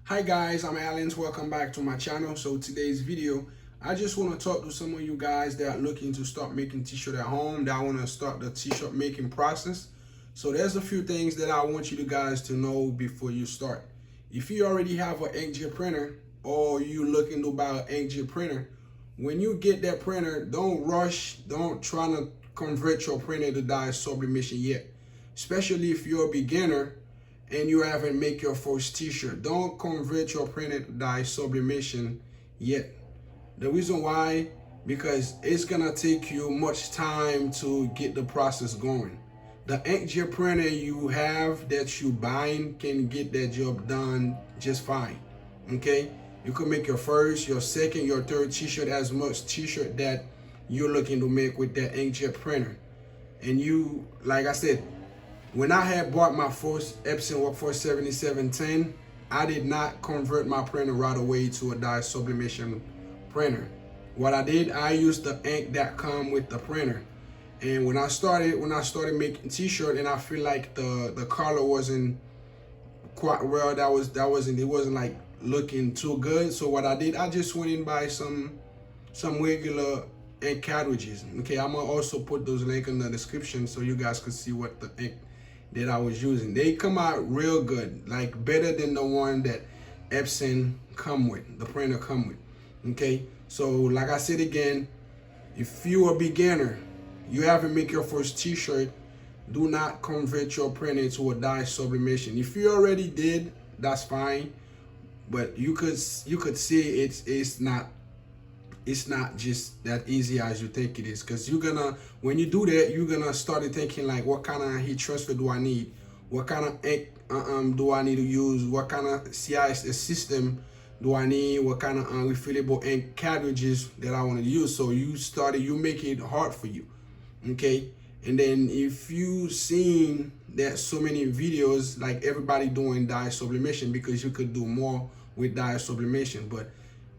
Hi guys, I'm Alan. Welcome back to my channel. So today's video, I just want to talk to some of you guys that are looking to start making t-shirt at home, that want to start the t-shirt making process. So there's a few things that I want you guys to know before you start. If you already have an inkjet printer or you looking to buy an inkjet printer, when you get that printer, don't rush, don't try to convert your printer to dye sublimation yet. Especially if you're a beginner and you haven't made your first t-shirt. Don't convert your printer to dye sublimation yet. The reason why, because it's gonna take you much time to get the process going. The inkjet printer you have that you buying can get that job done just fine. Okay, you can make your first, your second, your third t-shirt, as much t-shirt that you're looking to make with that inkjet printer. And you, like I said, when I had bought my first Epson WF-7710, I did not convert my printer right away to a dye sublimation printer. What I did, I used the ink that come with the printer. And when I started making t-shirt, and I feel like the color wasn't quite well, it wasn't like looking too good. So what I did, I just went and buy some regular ink cartridges. Okay, I'm gonna also put those links in the description so you guys can see what the ink that I was using. They come out real good, like better than the one that Epson come with, the printer come with. Okay, so like I said again, if you're a beginner, you haven't made your first t-shirt, do not convert your printer to a dye sublimation. If you already did, that's fine, but you could see it's not just that easy as you think it is, because when you do that, you're gonna start thinking like, what kind of heat transfer do I need, what kind of ink do I need to use, what kind of CIS system do I need, what kind of refillable ink cartridges that I want to use. So you make it hard for you. Okay, and then if you seen that so many videos, like everybody doing dye sublimation, because you could do more with dye sublimation, but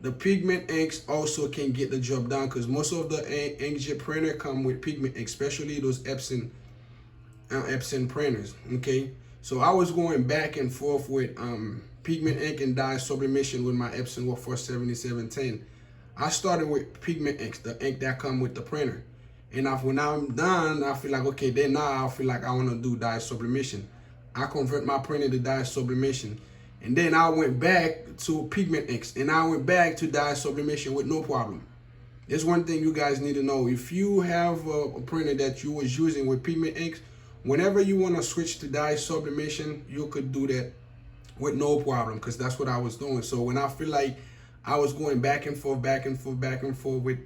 the pigment inks also can get the job done, because most of the inkjet printer come with pigment ink, especially those Epson printers. Okay, so I was going back and forth with pigment ink and dye sublimation with my Epson WF-7710. I started with pigment inks, the ink that come with the printer, and when I'm done, I feel like, okay, then now I feel like I want to do dye sublimation. I convert my printer to dye sublimation. And then I went back to pigment inks, and I went back to dye sublimation with no problem. There's one thing you guys need to know. If you have a printer that you was using with pigment inks, whenever you want to switch to dye sublimation, you could do that with no problem, because that's what I was doing. So when I feel like I was going back and forth with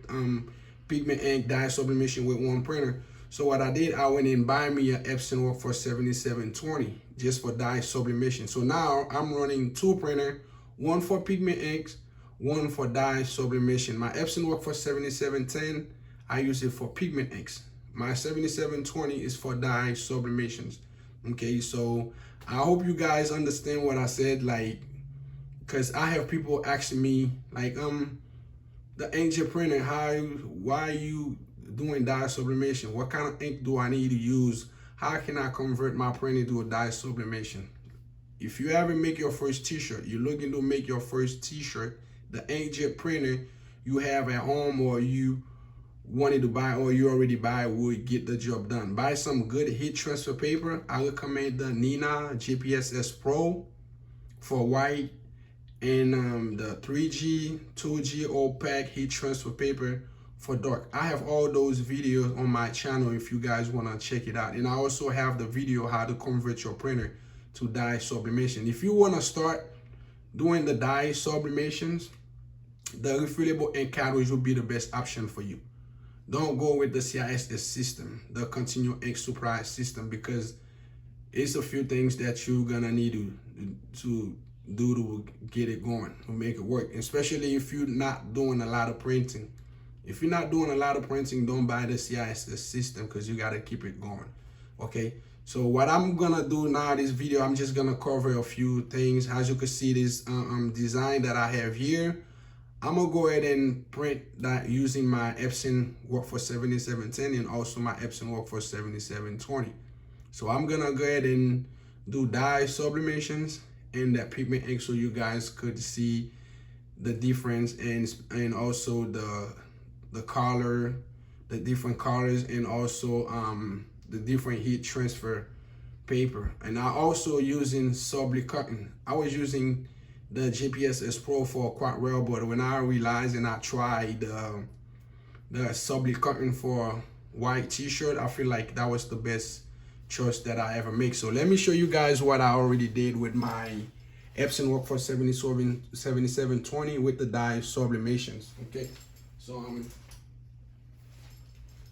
pigment ink, dye sublimation with one printer, so what I did, I went and buy me an Epson WF-7710 just for dye sublimation. So now I'm running two printer, one for pigment inks, one for dye sublimation. My Epson WF-7710, I use it for pigment inks. My 7720 is for dye sublimations. Okay, so I hope you guys understand what I said, like, because I have people asking me like, the inkjet printer, why are you doing dye sublimation? What kind of ink do I need to use? How can I convert my printer to a dye sublimation? If you haven't made your first t-shirt, you're looking to make your first t-shirt, the inkjet printer you have at home or you wanted to buy or you already buy will get the job done. Buy some good heat transfer paper. I recommend the Nina GPSS Pro for white, and the 3G, 2G opaque heat transfer paper for dark. I have all those videos on my channel if you guys want to check it out. And I also have the video how to convert your printer to dye sublimation. If you want to start doing the dye sublimations, the refillable ink cartridge will be the best option for you. Don't go with the CIS system, the continuous ink supply system, because it's a few things that you're gonna need to do to get it going, to make it work, especially if you're not doing a lot of printing. If you're not doing a lot of printing, don't buy the CIS system, because you got to keep it going. Okay, so what I'm gonna do now, this video, I'm just gonna cover a few things. As you can see, this design that I have here, I'm gonna go ahead and print that using my Epson WF-7710 and also my Epson WF-7720. So I'm gonna go ahead and do dye sublimations and that pigment ink so you guys could see the difference, and also the color, the different colors, and also the different heat transfer paper. And I also using sublimation. I was using the GPSS Pro for quite well, but when I realized and I tried the sublimation for white t-shirt, I feel like that was the best choice that I ever make. So let me show you guys what I already did with my Epson WF-7710 with the dye sublimations. Okay, so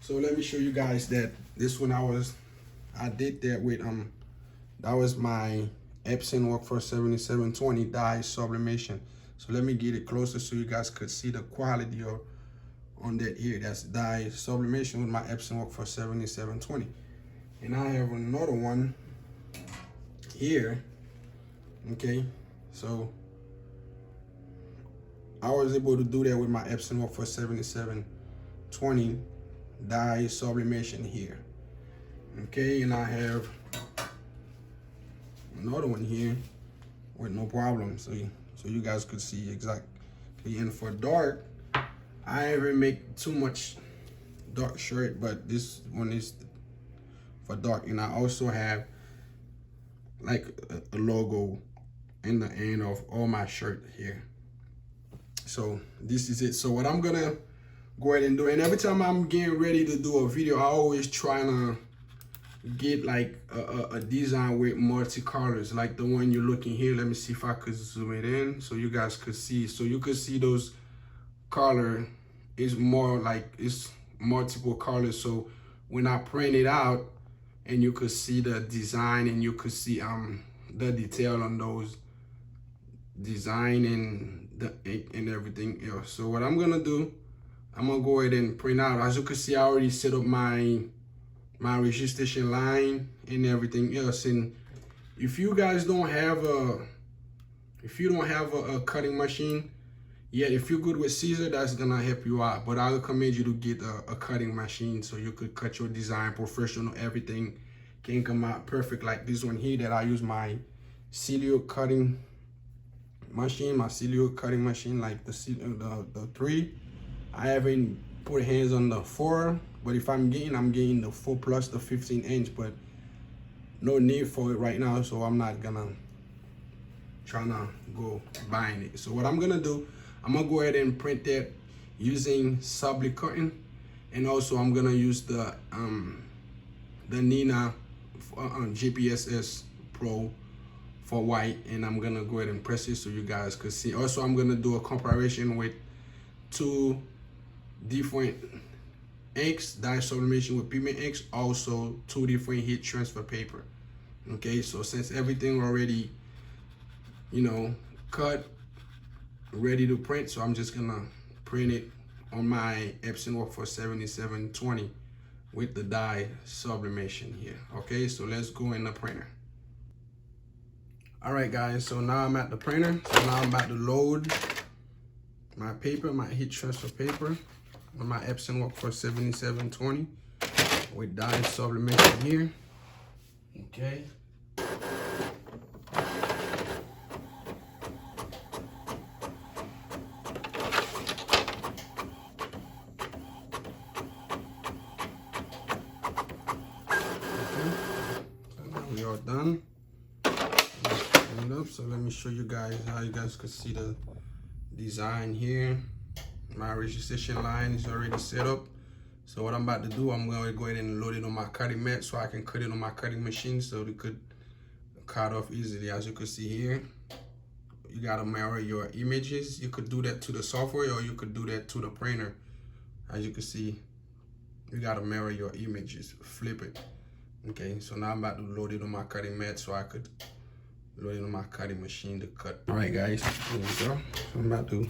so let me show you guys that this one I did that with that was my Epson WF-7710 dye sublimation. So let me get it closer so you guys could see the quality of on that here. That's dye sublimation with my Epson WF-7710. And I have another one here. Okay, so I was able to do that with my Epson WF-7720 dye sublimation here. Okay, and I have another one here with no problem, so you guys could see exactly. And for dark, I haven't make too much dark shirt, but this one is for dark. And I also have like a logo in the end of all my shirt here. So this is it. So what I'm gonna go ahead and do, and every time I'm getting ready to do a video, I always try to get like a design with multicolors, like the one you're looking here. Let me see if I could zoom it in so you guys could see. So you could see those color is more like it's multiple colors. So when I print it out, and you could see the design, and you could see the detail on those design and the ink and everything else. So what I'm gonna do, I'm gonna go ahead and print out. As you can see, I already set up my registration line and everything else. And if you guys don't have a cutting machine yet, if you're good with scissors, that's gonna help you out. But I recommend you to get a cutting machine so you could cut your design professional. Everything can come out perfect, like this one here that I use my Cilio cutting machine, like the 3. I haven't put hands on the 4, but if I'm getting the 4 plus the 15-inch, but no need for it right now, so I'm not gonna try to go buying it. So what I'm gonna do, I'm gonna go ahead and print that using sublimation, and also I'm gonna use the Nina GPSS Pro for white, and I'm gonna go ahead and press it so you guys could see. Also, I'm gonna do a comparison with 2 different inks, dye sublimation with pigment inks, also 2 different heat transfer paper. Okay, so since everything already, you know, cut, ready to print, so I'm just gonna print it on my Epson WF-7720 with the dye sublimation here. Okay, so let's go in the printer. All right, guys, so now I'm at the printer. So now I'm about to load my paper, my heat transfer paper on my Epson WF-7720 with dye sublimation here. Okay. We are done. So let me show you guys how you guys could see the design here. My registration line is already set up. So what I'm about to do, I'm going to go ahead and load it on my cutting mat so I can cut it on my cutting machine so it could cut off easily. As you can see here, you got to mirror your images. You could do that to the software, or you could do that to the printer. As you can see, you got to mirror your images, flip it. Okay, so now I'm about to load it on my cutting mat so I could load it on my cutting machine to cut. All right, guys, here we go. So I'm about to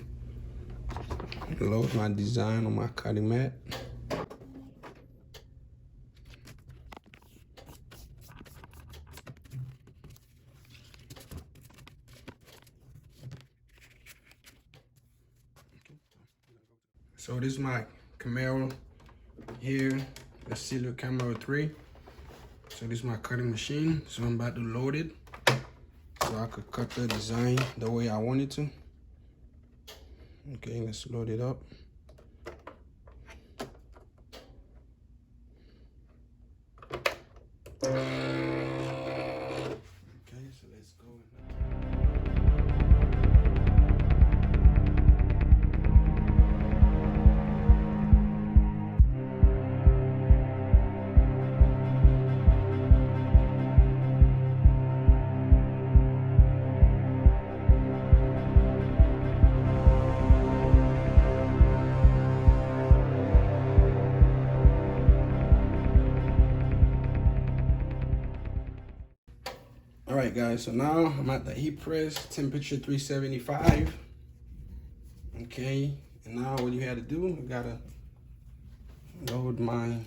load my design on my cutting mat. So this is my Camaro here, the Cilio Camaro 3. So this is my cutting machine. So I'm about to load it. So so I could cut the design the way I want it to. Okay, let's load it up. Okay, so let's go now. All right, guys, so now I'm at the heat press, temperature 375. Okay, and now what you had to do, you gotta load my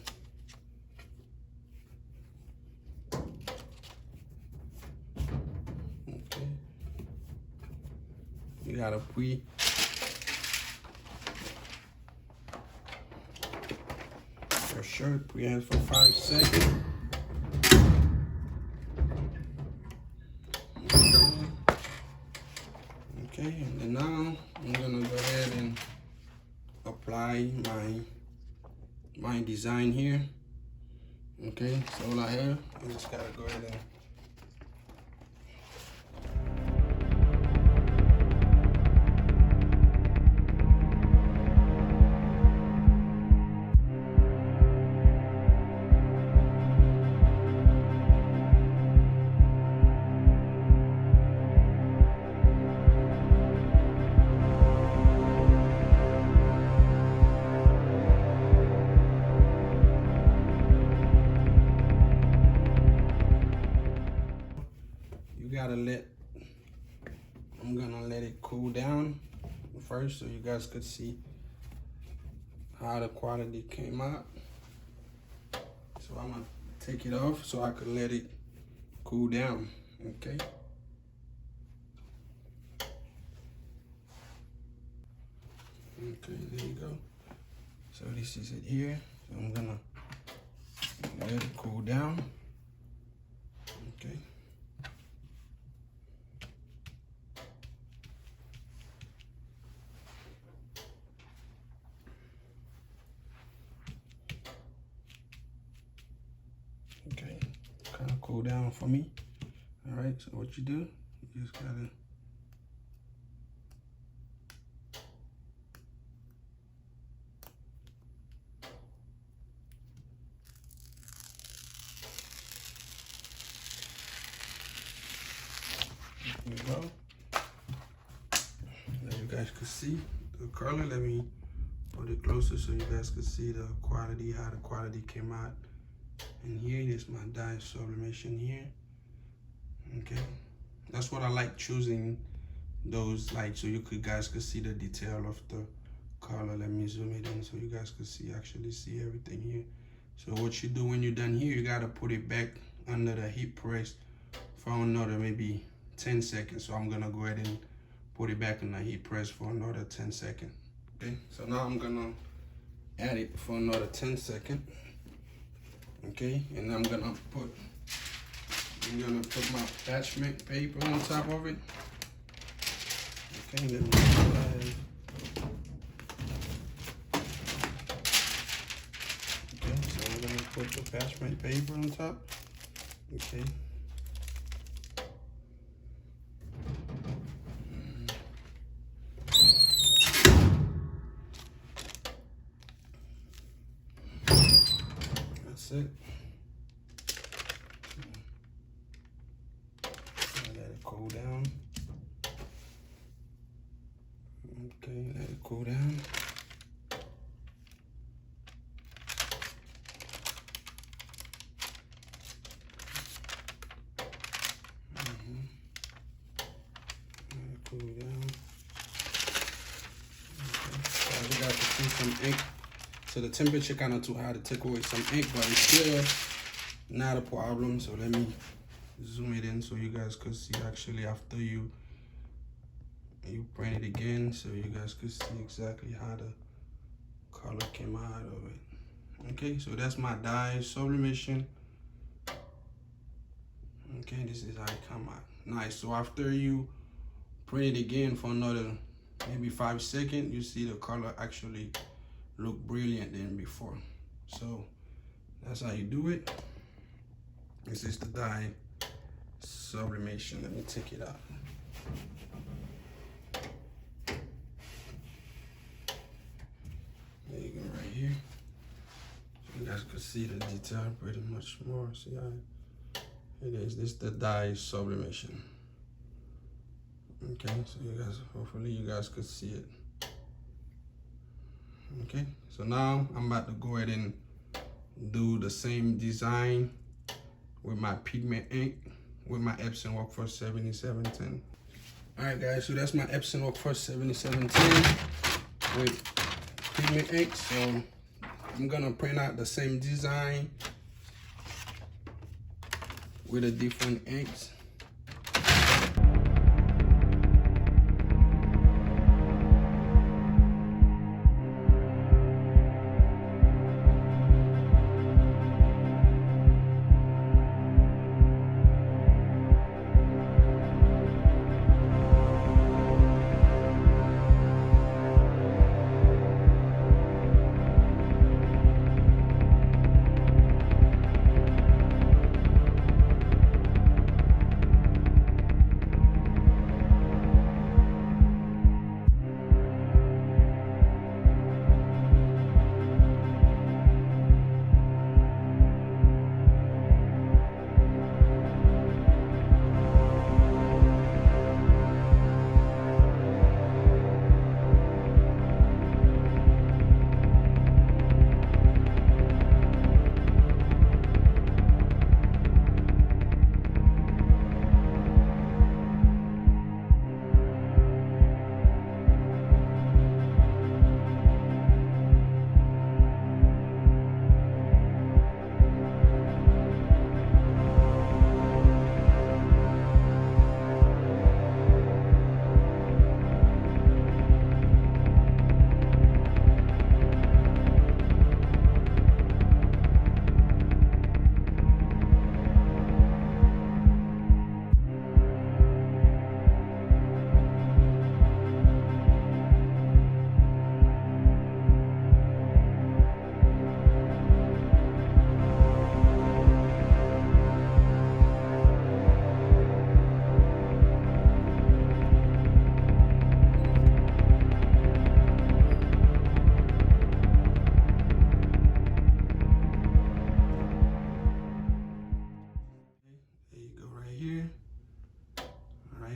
you gotta your shirt, pre-hand for 5 seconds. Okay, and then now I'm gonna go ahead and apply my design here. Okay, so all I have, I just gotta go ahead and I'm gonna let it cool down first so you guys could see how the quality came out. So I'm gonna take it off so I could let it cool down. Okay. Okay, there you go. So this is it here. So I'm gonna let it cool down. Okay. Okay, kind of cool down for me. All right, so what you do, you just gotta there you go. As you guys can see the color, let me put it closer so you guys can see the quality, how the quality came out. And here is my dye sublimation here. Okay, that's what I like choosing those, like, so you guys could see the detail of the color. Let me zoom it in so you guys could actually see everything here. So what you do when you're done here, you gotta put it back under the heat press for another maybe 10 seconds. So I'm gonna go ahead and put it back in the heat press for another 10 seconds. Okay, so now I'm gonna add it for another 10 seconds. Okay, and I'm gonna put my attachment paper on top of it. Okay, let me slide. Okay, so I'm gonna put the attachment paper on top. Okay. That's it. Let it cool down. Okay, let it cool down. Let it cool down. Okay. So you guys can see some ink. So the temperature kind of too high to take away some ink, but it's still not a problem. So let me zoom it in so you guys could see actually after you print it again, so you guys could see exactly how the color came out of it. Okay, so that's my dye sublimation. Okay, this is how it come out. nice. So after you print it again for another maybe 5 seconds, you see the color actually look brilliant than before. So that's how you do it. This is the dye sublimation. Let me take it out. There you go, right here. So you guys can see the detail pretty much more. See how it is. This is the dye sublimation. Okay, so you guys, hopefully you guys could see it. Okay, so now I'm about to go ahead and do the same design with my pigment ink with my Epson WF-7710. All right, guys, so that's my Epson WF-7710 with pigment ink. So I'm gonna print out the same design with the different inks.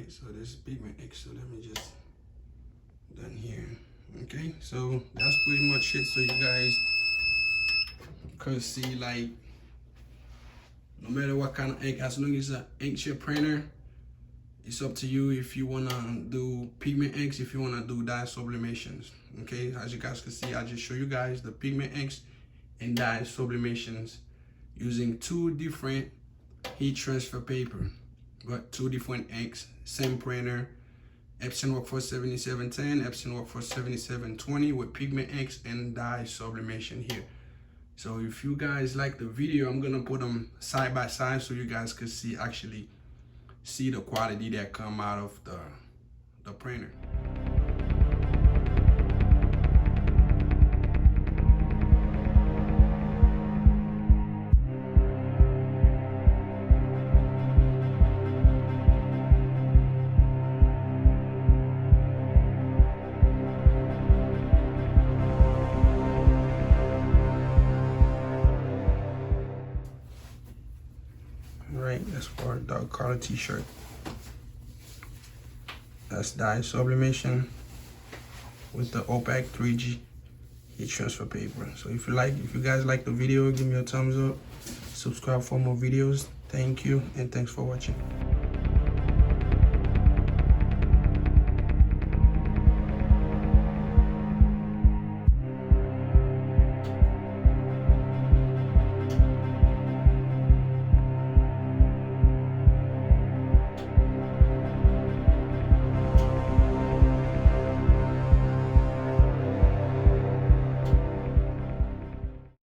So this is pigment ink, so let me just done here. Okay, so that's pretty much it. So you guys could see, like, no matter what kind of ink, as long as it's an inkjet printer, it's up to you if you wanna do pigment inks, if you wanna do dye sublimations. Okay, as you guys can see, I just show you guys the pigment inks and dye sublimations using 2 different heat transfer paper, but 2 different inks, same printer, Epson WF-7710, Epson WF-7720 with pigment inks and dye sublimation here. So if you guys like the video, I'm gonna put them side by side so you guys can actually see the quality that come out of the printer. Right, that's for a dark color t-shirt. That's dye sublimation with the opaque 3G heat transfer paper. So if you guys like the video, give me a thumbs up, subscribe for more videos. Thank you, and thanks for watching.